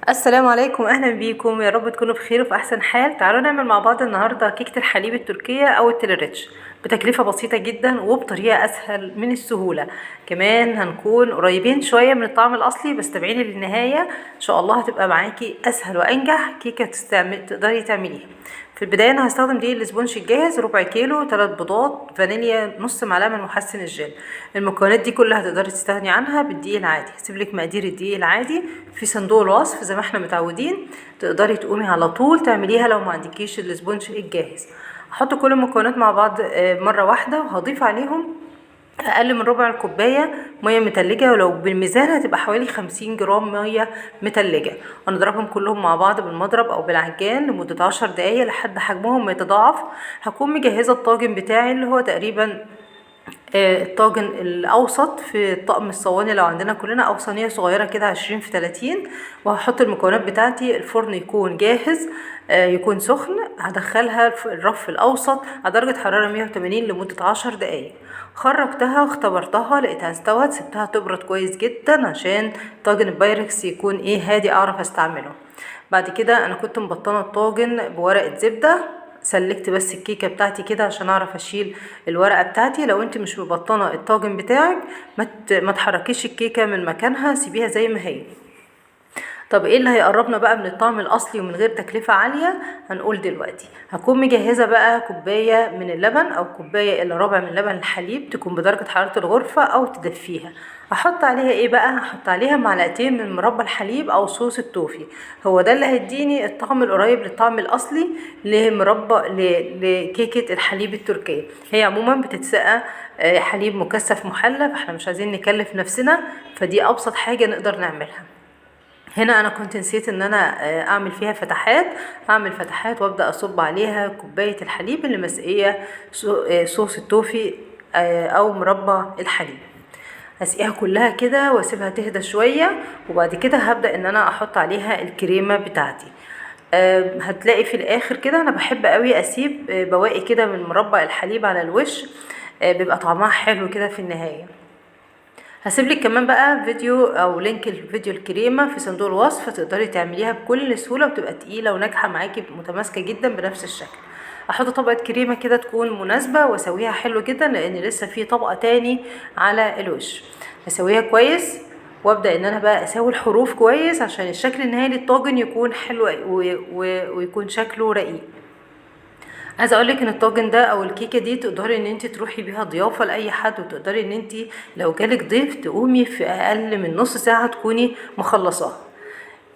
السلام عليكم، اهلا بيكم. يا رب تكونوا بخير وفي احسن حال. تعالوا نعمل مع بعض النهارده كيكه الحليب التركيه او التلريتش بتكلفه بسيطه جدا وبطريقه اسهل من السهوله. كمان هنكون قريبين شويه من الطعم الاصلي، بس تابعيني للنهايه ان شاء الله هتبقى معاكي اسهل وانجح كيكه تقدري تعمليها. في البدايه انا هستخدم دقيق الاسبونج الجاهز ربع كيلو، 3 بيضات، فانيليا، نص معلقه من محسن الجل. المكونات دي كلها تقدري تستغني عنها بالدقيق العادي. هسيبلك مقادير الدقيق العادي في صندوق الوصف زي ما احنا متعودين، تقدري تقومي على طول تعمليها لو ما عندكيش الاسبونج الجاهز. هحط كل المكونات مع بعض مره واحده، وهضيف عليهم اقل من ربع الكوبايه ميه متلجه، ولو بالميزان هتبقى حوالي 50 جرام ميه متلجه. هنضربهم كلهم مع بعض بالمضرب او بالعجان لمده 10 دقايق لحد حجمهم ما يتضاعف. هكون مجهزه الطاجن بتاعي اللي هو تقريبا الطاجن الاوسط في الطقم الصواني لو عندنا كلنا، او صينيه صغيره كده 20 في 30. وهحط المكونات بتاعتي، الفرن يكون جاهز يكون سخن. هدخلها في الرف الاوسط على درجه حراره 180 لمده 10 دقايق. خرجتها واختبرتها لقيتها استوت، سبتها تبرد كويس جدا عشان طاجن البايركس يكون هادي اعرف استعمله. بعد كده انا كنت مبطنه الطاجن بورقه زبده، سلكت بس الكيكه بتاعتي كده عشان اعرف اشيل الورقه بتاعتي. لو انت مش مبطنه الطاجن بتاعك ما تحركيش الكيكه من مكانها، سيبيها زي ما هي. طب ايه اللي هيقربنا بقى من الطعم الاصلي ومن غير تكلفة عالية؟ هنقول دلوقتي. هكون مجهزة بقى كوباية من اللبن او كوباية الا ربع من لبن الحليب، تكون بدرجة حرارة الغرفة او تدفيها. هحط عليها ايه بقى؟ هحط عليها معلقتين من مربى الحليب او صوص التوفي. هو ده اللي هيديني الطعم القريب للطعم الاصلي لمربى لكيكة الحليب التركية. هي عموما بتتسقى حليب مكثف محلى، فاحنا مش عايزين نكلف نفسنا، فدي ابسط حاجة نقدر نعملها. هنا انا كنت نسيت ان انا اعمل فيها فتحات. هعمل فتحات وابدا اصب عليها كوبايه الحليب اللي مسقيه صوص التوفي او مربى الحليب. هسقيها كلها كده واسيبها تهدى شويه، وبعد كده هبدا ان انا احط عليها الكريمه بتاعتي. هتلاقي في الاخر كده انا بحب قوي اسيب بواقي كده من مربى الحليب على الوش، بيبقى طعمها حلو كده في النهايه. هسيبلك كمان بقى فيديو او لينك الفيديو الكريمه في صندوق الوصف، تقدري تعمليها بكل سهوله وتبقى تقيله وناجحه معاكي متماسكه جدا بنفس الشكل. احط طبقه كريمه كده تكون مناسبه واسويها حلو جدا، لان لسه في طبقه تاني على الوش. اسويها كويس وابدا ان انا بقى اسوي الحروف كويس عشان الشكل النهائي للطاجن يكون حلو ويكون شكله رقيق. عايزه اقولك ان الطاجن ده او الكيكه دي تقدري ان انت تروحي بيها ضيافه لاي حد، وتقدري ان انت لو جالك ضيف تقومي في اقل من نص ساعه تكوني مخلصاها.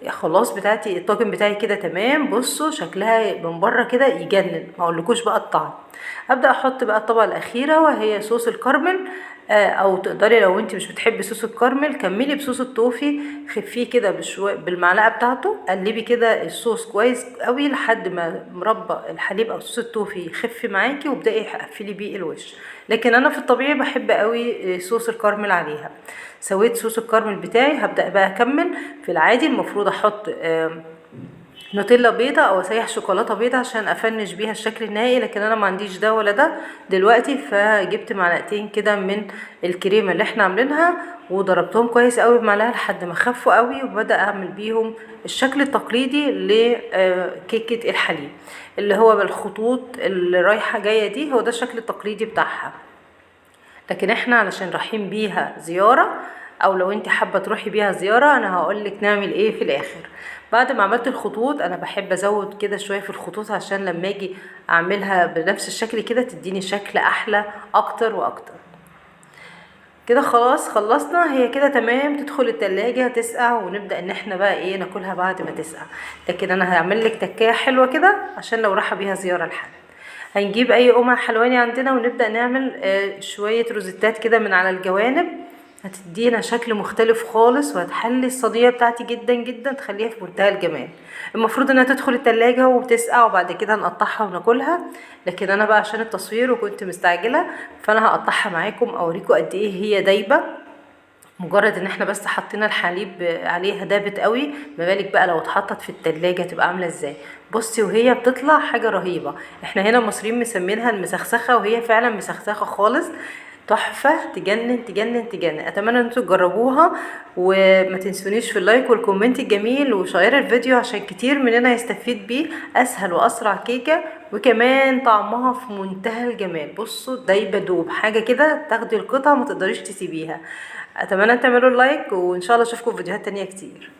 خلاص بتاعتي الطاجن بتاعي كده تمام. بصوا شكلها من بره كده يجنن، ما اقولكوش بقى الطعم. ابدا احط بقى الطبقه الاخيره وهي صوص الكراميل، او تقدري لو انت مش بتحبي صوص الكراميل كملي بصوص التوفي. خفيه كده بالمعلقه بتاعته، قلبي كده الصوص كويس قوي لحد ما مربى الحليب او صوص التوفي يخف معاكي، وابداي قفلي بيه الوش. لكن انا في الطبيعي بحب قوي صوص الكراميل عليها. سويت صوص الكراميل بتاعي، هبدا بقى اكمل. في العادي المفروض احط نوتيلا بيضة او اسيح شوكولاته بيضة عشان افنش بيها الشكل النهائي، لكن انا ما عنديش ده ولا ده دلوقتي. فجبت معلقتين كده من الكريمه اللي احنا عاملينها وضربتهم كويس قوي بمعلقه لحد ما خفوا قوي، وبدا اعمل بيهم الشكل التقليدي لكيكه الحليب اللي هو بالخطوط اللي رايحه جايه دي. هو ده الشكل التقليدي بتاعها. لكن احنا علشان رايحين بيها زيارة، او لو انت حابة تروحي بيها زيارة، انا هقولك نعمل ايه في الاخر. بعد ما عملت الخطوط انا بحب ازود كده شوية في الخطوط عشان لما اجي اعملها بنفس الشكل كده تديني شكل احلى اكتر واكتر. كده خلاص خلصنا، هي كده تمام. تدخل التلاجة تسقع ونبدأ ان احنا بقى ناكلها بعد ما تسقع. لكن انا هعمل لك تكاية حلوة كده عشان لو رايحة بيها زيارة لحد. هنجيب اي قمع حلواني عندنا ونبدأ نعمل شوية روزيتات كده من على الجوانب، هتدينا شكل مختلف خالص وهتحلي الصينية بتاعتي جدا جدا، تخليها في منتهى الجمال. المفروض انها تدخل التلاجة وتسقع وبعد كده نقطعها وناكلها، لكن انا بقى عشان التصوير وكنت مستعجلة فانا هقطعها معاكم اوريكم قد ايه هي دايبة. مجرد ان احنا بس حطينا الحليب عليها دابت قوي، ما بالك بقى لو اتحطت في التلاجة تبقى عاملة ازاي. بصي وهي بتطلع حاجة رهيبة. احنا هنا المصريين مسمينها المسخسخة، وهي فعلا مسخسخة خالص. تحفة، تجنن تجنن تجنن. اتمنى ان انتوا تجربوها، وما تنسونيش في اللايك والكومنت الجميل، وشير الفيديو عشان كتير مننا يستفيد بيه. اسهل واسرع كيكة، وكمان طعمها في منتهى الجمال. بصوا دايبة دوب حاجة كده، تاخدي القطعة ما تقدريش تسيبيها. اتمنى تعملوا اللايك، وان شاء الله اشوفكم في فيديوهات تانية كتير.